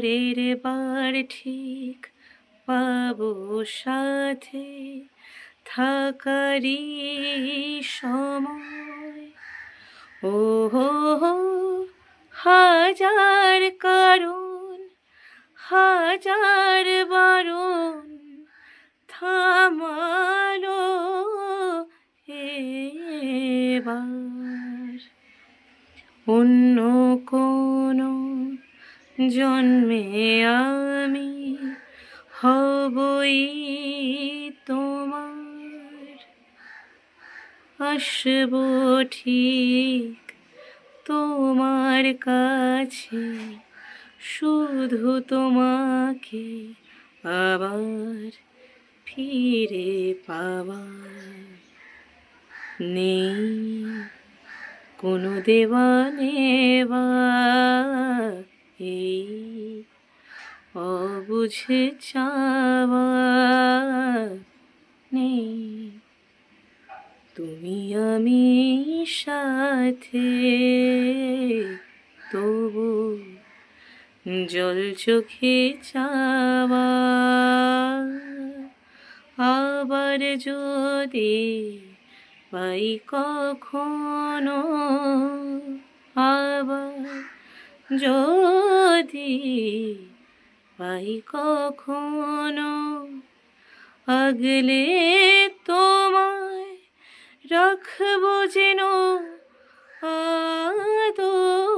পরের বার ঠিক পাবো সাথে থাকারই সময়। ও হো হো, হাজার কারণ হাজার বারণ থামালো এবার। অন্য কোনো জন্মে আমি হবই তোমার, আসবো ঠিক তোমার কাছে, শুধু তোমাকে আবার ফিরে পাবার। নেই কোনো দেওয়া নেওয়া, এই অবুঝে চাওয়া নেই। তুমি আমি সাথে, তবু জল চোখে চাওয়া। আবার যদি পাই কখনো, আবার যদি পাই কখনো, আগলে তোমায় রাখবো যেন আদর।